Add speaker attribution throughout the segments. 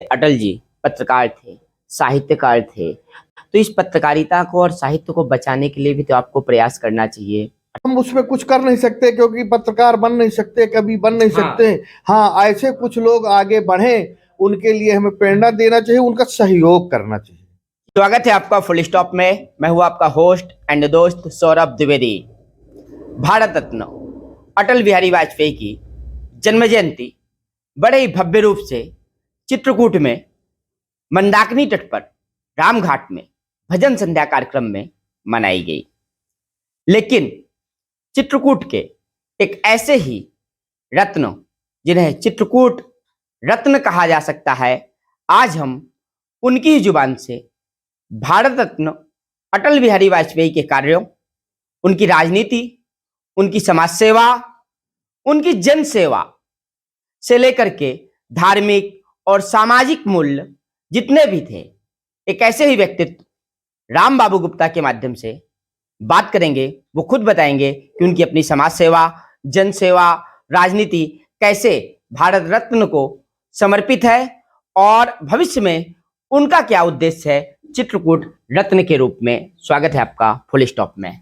Speaker 1: अटल जी पत्रकार थे, साहित्यकार थे, तो इस पत्रकारिता को और साहित्य को बचाने के लिए भी तो आपको प्रयास करना चाहिए।
Speaker 2: हम उसमें कुछ कर नहीं सकते क्योंकि पत्रकार बन नहीं सकते, कभी बन नहीं सकते। हाँ, ऐसे कुछ लोग आगे बढ़े, उनके लिए हमें प्रेरणा देना चाहिए, उनका सहयोग करना चाहिए।
Speaker 1: स्वागत है आपका फुल स्टॉप में। मैं हूं आपका होस्ट एंड दोस्त सौरभ द्विवेदी। भारत रत्न अटल बिहारी वाजपेयी की जन्म जयंती बड़े ही भव्य रूप से चित्रकूट में मंदाकिनी तट पर रामघाट में भजन संध्या कार्यक्रम में मनाई गई। लेकिन चित्रकूट के एक ऐसे ही रत्न जिन्हें चित्रकूट रत्न कहा जा सकता है, आज हम उनकी ही जुबान से भारत रत्न अटल बिहारी वाजपेयी के कार्यों, उनकी राजनीति, उनकी समाज सेवा, उनकी जन सेवा से लेकर के धार्मिक और सामाजिक मूल्य जितने भी थे, एक ऐसे ही व्यक्तित्व राम बाबू गुप्ता के माध्यम से बात करेंगे। वो खुद बताएंगे कि उनकी अपनी समाज सेवा, जन सेवा, राजनीति कैसे भारत रत्न को समर्पित है और भविष्य में उनका क्या उद्देश्य है चित्रकूट रत्न के रूप में। स्वागत है आपका फुल स्टॉप में।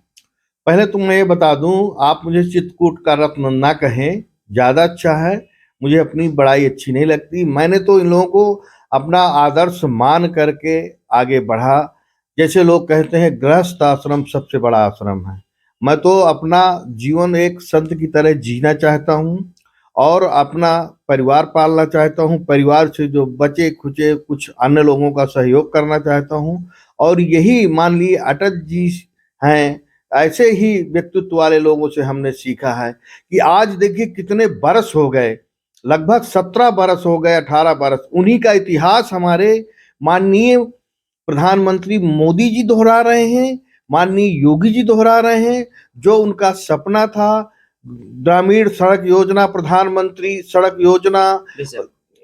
Speaker 2: पहले तो मैं ये बता दूं, आप मुझे चित्रकूट का रत्न ना कहें, ज्यादा अच्छा है। मुझे अपनी बड़ाई अच्छी नहीं लगती। मैंने तो इन लोगों को अपना आदर्श मान करके आगे बढ़ा। जैसे लोग कहते हैं गृहस्थ आश्रम सबसे बड़ा आश्रम है, मैं तो अपना जीवन एक संत की तरह जीना चाहता हूँ और अपना परिवार पालना चाहता हूँ। परिवार से जो बचे खुचे कुछ अन्य लोगों का सहयोग करना चाहता हूँ। और यही मान लीजिए अटल जी हैं, ऐसे ही व्यक्तित्व वाले लोगों से हमने सीखा है कि आज देखिए कितने बरस हो गए, लगभग 17 बरस हो गए, 18 बरस। उन्हीं का इतिहास हमारे माननीय प्रधानमंत्री मोदी जी दोहरा रहे हैं, माननीय योगी जी दोहरा रहे हैं। जो उनका सपना था, ग्रामीण सड़क योजना, प्रधानमंत्री सड़क योजना,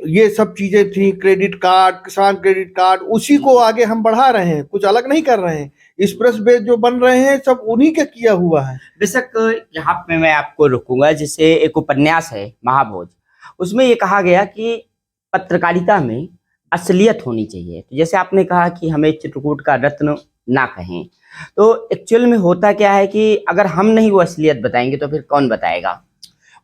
Speaker 2: ये सब चीजें थी, क्रेडिट कार्ड, किसान क्रेडिट कार्ड, उसी को आगे हम बढ़ा रहे हैं, कुछ अलग नहीं कर रहे हैं। एक्सप्रेस वे जो बन रहे हैं सब उन्हीं का किया हुआ है।
Speaker 1: बेशक यहाँ पे मैं आपको रोकूंगा। जैसे एक उपन्यास है महाभोज, उसमें ये कहा गया कि पत्रकारिता में असलियत होनी चाहिए। तो जैसे आपने कहा कि हमें चित्रकूट का रत्न ना कहें, तो एक्चुअल में होता क्या है कि अगर हम नहीं वो असलियत बताएंगे तो फिर कौन बताएगा?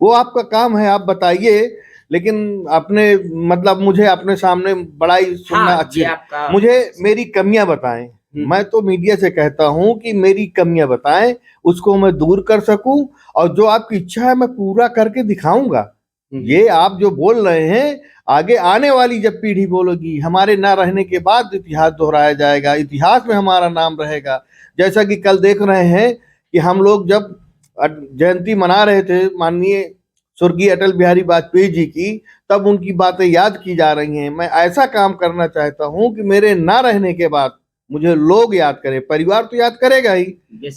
Speaker 2: वो आपका काम है, आप बताइए। लेकिन अपने मतलब मुझे अपने सामने बड़ाई सुनना अच्छी, मुझे मेरी कमियां बताएं। मैं तो मीडिया से कहता हूं कि मेरी कमियां बताएं, उसको मैं दूर कर सकूं, और जो आपकी इच्छा है मैं पूरा करके दिखाऊंगा। ये आप जो बोल रहे हैं, आगे आने वाली जब पीढ़ी बोलेगी, हमारे ना रहने के बाद इतिहास दोहराया जाएगा, इतिहास में हमारा नाम रहेगा। जैसा कि कल देख रहे हैं कि हम लोग जब जयंती मना रहे थे माननीय स्वर्गीय अटल बिहारी वाजपेयी जी की, तब उनकी बातें याद की जा रही हैं। मैं ऐसा काम करना चाहता हूं कि मेरे ना रहने के बाद मुझे लोग याद करें। परिवार तो याद करेगा ही,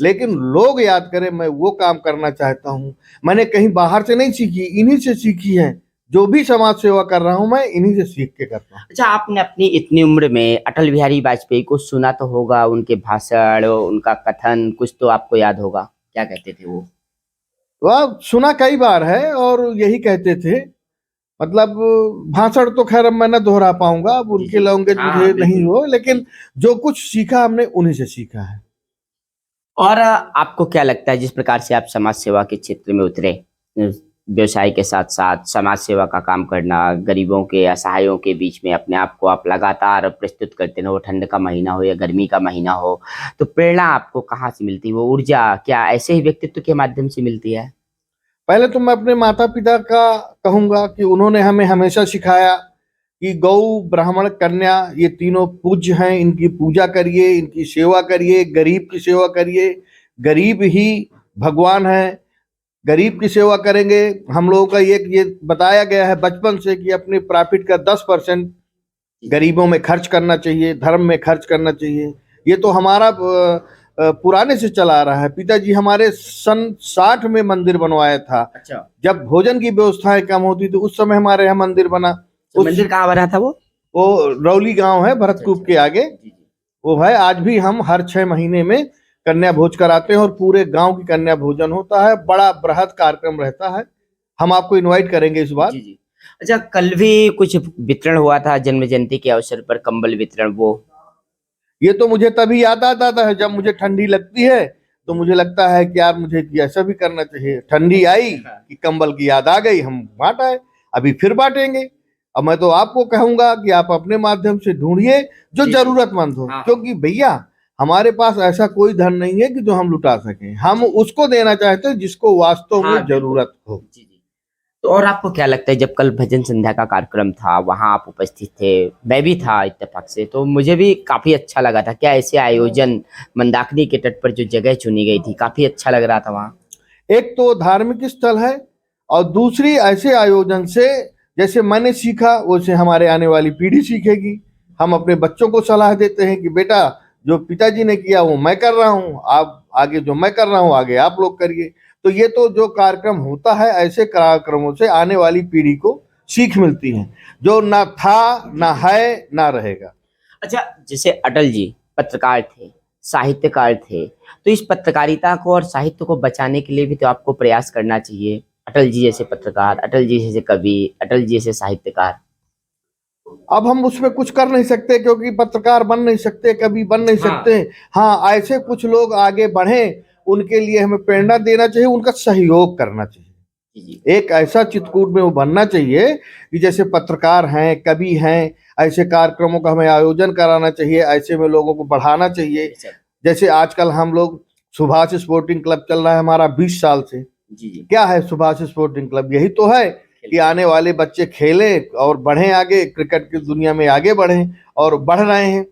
Speaker 2: लेकिन लोग याद करें, मैं वो काम करना चाहता हूं। मैंने कहीं बाहर से नहीं सीखी, इन्हीं से सीखी है। जो भी समाज सेवा कर रहा हूं मैं इन्हीं से सीख के करता हूं।
Speaker 1: अच्छा, आपने अपनी इतनी उम्र में अटल बिहारी वाजपेयी को सुना तो होगा, उनके भाषण, उनका कथन कुछ तो आपको याद होगा। क्या कहते थे वो?
Speaker 2: वह सुना कई बार है और यही कहते थे। मतलब भाषण तो खैर मैं न दोहरा पाऊंगा, अब उनके लैंग्वेज मुझे नहीं हो, लेकिन जो कुछ सीखा हमने उन्हीं से सीखा है।
Speaker 1: और आपको क्या लगता है जिस प्रकार से आप समाज सेवा के क्षेत्र में उतरे, व्यवसाय के साथ साथ समाज सेवा का काम करना, गरीबों के, असहायों के बीच में अपने आप को आप लगातार प्रस्तुत करते रहो, ठंड का महीना हो या गर्मी का महीना हो, तो प्रेरणा आपको कहाँ से मिलती है? वो ऊर्जा क्या ऐसे ही व्यक्तित्व के माध्यम से मिलती है?
Speaker 2: पहले तो मैं अपने माता पिता का कहूंगा कि उन्होंने हमें हमेशा सिखाया कि गौ, ब्राह्मण, कन्या ये तीनों पूज्य हैं, इनकी पूजा करिए, इनकी सेवा करिए, गरीब की सेवा करिए। गरीब ही भगवान है, गरीब की सेवा करेंगे। हम लोगों का ये बताया गया है बचपन से कि अपने प्रॉफिट का 10% गरीबों में खर्च करना चाहिए, धर्म में खर्च करना चाहिए। ये तो हमारा पुराने से चला आ रहा है। पिताजी हमारे सन 60 में मंदिर बनवाया था।
Speaker 1: अच्छा।
Speaker 2: जब भोजन की व्यवस्थाएं कम होती थी उस समय हमारे यहाँ मंदिर बना।
Speaker 1: तो मंदिर कहाँ बना था
Speaker 2: वो रौली गांव है, भरतकूप के आगे वो है। आज भी हम हर 6 महीने में कन्या भोज कराते हैं और पूरे गांव की कन्या भोजन होता है। बड़ा बृहद कार्यक्रम रहता है, हम आपको इनवाइट करेंगे इस बार।
Speaker 1: अच्छा, कल भी कुछ वितरण हुआ था जन्म जयंती के अवसर पर, कंबल वितरण, वो
Speaker 2: ये तो मुझे तभी याद आता था जब मुझे ठंडी लगती है, तो मुझे लगता है कि यार मुझे ऐसा भी करना चाहिए। ठंडी आई कि कंबल की याद आ गई, हम बांट आए, अभी फिर बांटेंगे। अब मैं तो आपको कहूंगा कि आप अपने माध्यम से ढूंढिए जो
Speaker 1: जी, जी।
Speaker 2: जरूरतमंद हो,
Speaker 1: हाँ।
Speaker 2: क्योंकि भैया हमारे पास ऐसा कोई धन नहीं है कि जो हम लुटा सकें। हम उसको देना चाहते हैं जिसको वास्तव
Speaker 1: हाँ,
Speaker 2: में जरूरत हो।
Speaker 1: जी, जी। तो और आपको क्या लगता है, जब कल भजन संध्या का कार्यक्रम था, वहाँ आप उपस्थित थे, मैं भी था इत्तेफाक से, तो मुझे भी काफ़ी अच्छा लगा था। क्या ऐसे आयोजन मंदाकिनी के तट पर जो जगह चुनी गई थी, काफ़ी अच्छा लग रहा था वहाँ?
Speaker 2: एक तो धार्मिक स्थल है, और दूसरी ऐसे आयोजन से जैसे मैंने सीखा वैसे हमारे आने वाली पीढ़ी सीखेगी। हम अपने बच्चों को सलाह देते हैं कि बेटा जो पिताजी ने किया वो मैं कर रहा हूँ, आप आगे जो मैं कर रहा हूँ आगे आप लोग करिए। तो ये तो जो कार्यक्रम होता है, ऐसे कार्यक्रमों से आने वाली पीढ़ी को सीख मिलती है, जो ना था ना है ना रहेगा।
Speaker 1: अच्छा, जैसे अटल जी पत्रकार थे, साहित्यकार थे, तो इस पत्रकारिता को और साहित्य को बचाने के लिए भी तो आपको प्रयास करना चाहिए। अटल जी जैसे पत्रकार, अटल जी जैसे कवि, अटल जी जैसे साहित्यकार।
Speaker 2: अब हम उसमें कुछ कर नहीं सकते, क्योंकि पत्रकार बन नहीं सकते, कभी बन नहीं
Speaker 1: हाँ।
Speaker 2: सकते। हाँ, ऐसे कुछ लोग आगे बढ़े, उनके लिए हमें प्रेरणा देना चाहिए, उनका सहयोग करना चाहिए।
Speaker 1: जी, जी।
Speaker 2: एक ऐसा चित्रकूट में वो बनना चाहिए कि जैसे पत्रकार हैं, कवि हैं, ऐसे कार्यक्रमों का हमें आयोजन कराना चाहिए, ऐसे में लोगों को बढ़ाना चाहिए।
Speaker 1: बेशक।
Speaker 2: जैसे आजकल हम लोग सुभाष स्पोर्टिंग क्लब चल रहा है हमारा 20 साल से।
Speaker 1: जी, जी।
Speaker 2: क्या है सुभाष स्पोर्टिंग क्लब? यही तो है कि आने वाले बच्चे खेलें और बढ़ें आगे, क्रिकेट की दुनिया में आगे बढ़ें, और बढ़ रहे हैं।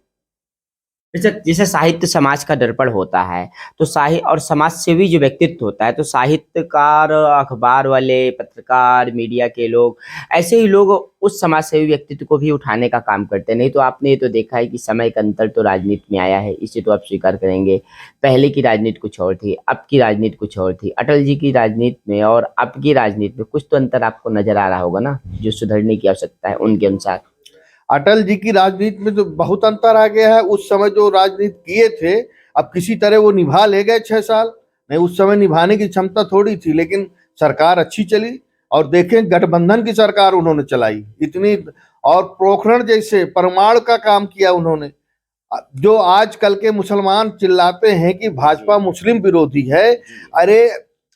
Speaker 1: जैसे जैसे साहित्य समाज का दर्पण होता है, तो साहित्य और समाज सेवी जो व्यक्तित्व होता है, तो साहित्यकार, अखबार वाले, पत्रकार, मीडिया के लोग, ऐसे ही लोग उस समाज सेवी व्यक्तित्व को भी उठाने का काम करते हैं। नहीं तो आपने ये तो देखा है कि समय का अंतर तो राजनीति में आया है, इसे तो आप स्वीकार करेंगे। पहले की राजनीति कुछ और थी, अब की राजनीति कुछ और थी। अटल जी की राजनीति में और अब की राजनीति में कुछ तो अंतर आपको नजर आ रहा होगा ना, जो सुधरने की आवश्यकता है उनके अनुसार।
Speaker 2: अटल जी की राजनीति में तो बहुत अंतर आ गया है। उस समय जो राजनीति किए थे, अब किसी तरह वो निभा ले गए 6 साल। नहीं, उस समय निभाने की क्षमता थोड़ी थी, लेकिन सरकार अच्छी चली। और देखें, गठबंधन की सरकार उन्होंने चलाई इतनी, और पोखरण जैसे परमाणु का काम किया उन्होंने। जो आजकल के मुसलमान चिल्लाते हैं कि भाजपा मुस्लिम विरोधी है, अरे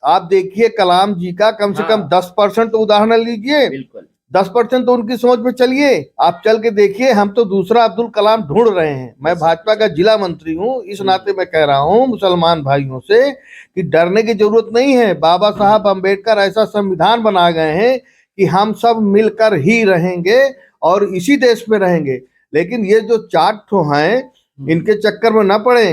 Speaker 2: आप देखिए कलाम जी का कम से कम 10% तो उदाहरण लीजिए।
Speaker 1: बिल्कुल।
Speaker 2: 10% तो उनकी सोच पे चलिए, आप चल के देखिए। हम तो दूसरा अब्दुल कलाम ढूंढ रहे हैं। मैं भाजपा का जिला मंत्री हूँ, इस नाते मैं कह रहा हूँ मुसलमान भाइयों से कि डरने की जरूरत नहीं है। बाबा साहब अम्बेडकर ऐसा संविधान बना गए हैं कि हम सब मिलकर ही रहेंगे और इसी देश में रहेंगे। लेकिन ये जो 4 हैं, इनके चक्कर में न पड़े।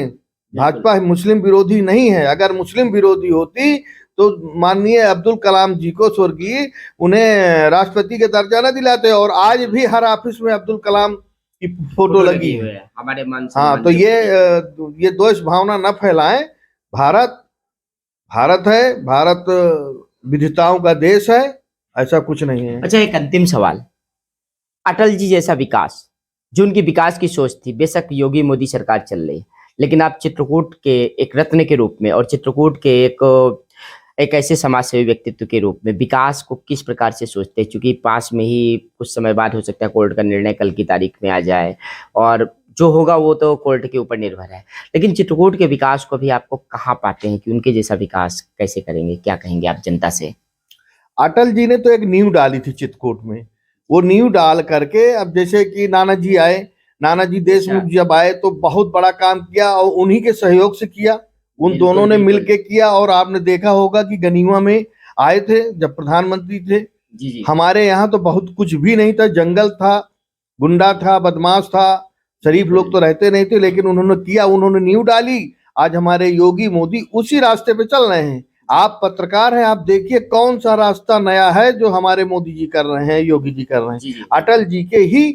Speaker 2: भाजपा मुस्लिम विरोधी नहीं है। अगर मुस्लिम विरोधी होती तो माननीय अब्दुल कलाम जी को, स्वर्गीय, उन्हें राष्ट्रपति के दर्जा न दिलाते। और आज भी हर ऑफिस में अब्दुल कलाम की फोटो लगी है।
Speaker 1: हमारे मान
Speaker 2: हाँ,
Speaker 1: सम्मान
Speaker 2: तो
Speaker 1: के प्रतीक।
Speaker 2: ये द्वेष भावना न फैलाएं। भारत भारत है, भारत विविधताओं का देश है, ऐसा कुछ नहीं है।
Speaker 1: अच्छा, एक अंतिम सवाल। अटल जी जैसा विकास, जो उनकी विकास की सोच थी, बेशक योगी मोदी सरकार चल रही है, लेकिन आप चित्रकूट के एक रत्न के रूप में और चित्रकूट के एक ऐसे समाज सेवी व्यक्तित्व के रूप में विकास को किस प्रकार से सोचते हैं? क्योंकि पास में ही कुछ समय बाद हो सकता है कोर्ट का निर्णय कल की तारीख में आ जाए, और जो होगा वो तो कोर्ट के ऊपर निर्भर है। लेकिन चित्रकूट के विकास को भी आपको कहाँ पाते हैं कि उनके जैसा विकास कैसे करेंगे? क्या कहेंगे आप जनता से?
Speaker 2: अटल जी ने तो एक नींव डाली थी चित्रकूट में। वो नींव डाल करके अब जैसे कि नानाजी आए, नानाजी देशमुख जब आए तो बहुत बड़ा काम किया, और उन्हीं के सहयोग से किया। उन दोनों ने मिलके किया। और आपने देखा होगा कि गनीमा में आए थे जब प्रधानमंत्री थे।
Speaker 1: जी, जी।
Speaker 2: हमारे यहाँ तो बहुत कुछ भी नहीं था, जंगल था, गुंडा था, बदमाश था, शरीफ लोग तो रहते नहीं थे, लेकिन उन्होंने किया, उन्होंने नींव डाली। आज हमारे योगी मोदी उसी रास्ते पे चल रहे हैं। आप पत्रकार हैं, आप देखिए कौन सा रास्ता नया है जो हमारे मोदी जी कर रहे हैं, योगी जी कर रहे
Speaker 1: जी,
Speaker 2: हैं।
Speaker 1: जी।
Speaker 2: अटल जी के ही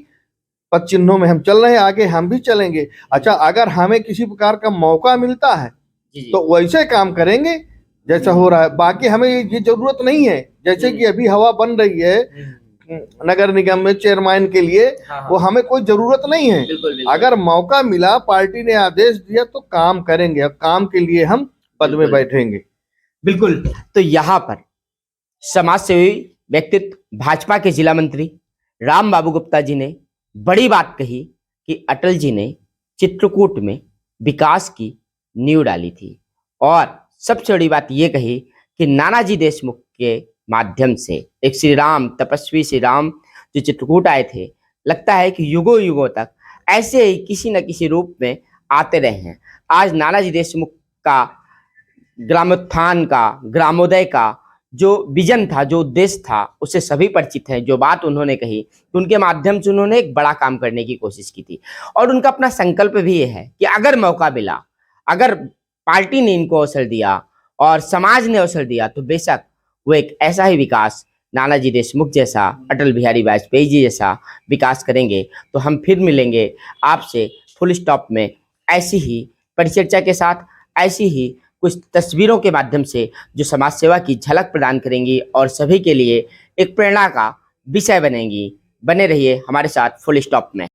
Speaker 2: पद चिन्हों में हम चल रहे हैं, आगे हम भी चलेंगे। अच्छा, अगर हमें किसी प्रकार का मौका मिलता है
Speaker 1: जी, जी।
Speaker 2: तो वैसे काम करेंगे जैसा हो रहा है। बाकी हमें ये जरूरत नहीं है, जैसे कि अभी हवा बन रही है नगर निगम में चेयरमैन के लिए, वो हमें कोई जरूरत नहीं है।
Speaker 1: बिल्कुल, बिल्कुल।
Speaker 2: अगर मौका मिला, पार्टी ने आदेश दिया तो काम करेंगे, और काम के लिए हम पद में
Speaker 1: बिल्कुल।
Speaker 2: बैठेंगे।
Speaker 1: बिल्कुल। तो यहाँ पर समाज सेवी व्यक्तित्व भाजपा के जिला मंत्री राम बाबू गुप्ता जी ने बड़ी बात कही कि अटल जी ने चित्रकूट में विकास की नींव डाली थी और सबसे बड़ी बात यह कही कि नानाजी देशमुख के माध्यम से एक श्री राम, तपस्वी श्री राम जो चित्रकूट आए थे, लगता है कि युगों युगों तक ऐसे ही किसी न किसी रूप में आते रहे हैं। आज नानाजी देशमुख का ग्रामोत्थान का, ग्रामोदय का जो विजन था, जो उद्देश्य था, उससे सभी परिचित हैं। जो बात उन्होंने कही कि उनके माध्यम से उन्होंने एक बड़ा काम करने की कोशिश की थी और उनका अपना संकल्प भी ये है कि अगर मौका मिला, अगर पार्टी ने इनको अवसर दिया और समाज ने अवसर दिया, तो बेशक वो एक ऐसा ही विकास नानाजी देशमुख जैसा, अटल बिहारी वाजपेयी जी जैसा विकास करेंगे। तो हम फिर मिलेंगे आपसे फुल स्टॉप में ऐसी ही परिचर्चा के साथ, ऐसी ही कुछ तस्वीरों के माध्यम से जो समाज सेवा की झलक प्रदान करेंगी और सभी के लिए एक प्रेरणा का विषय बनेंगी। बने रहिए हमारे साथ फुल स्टॉप में।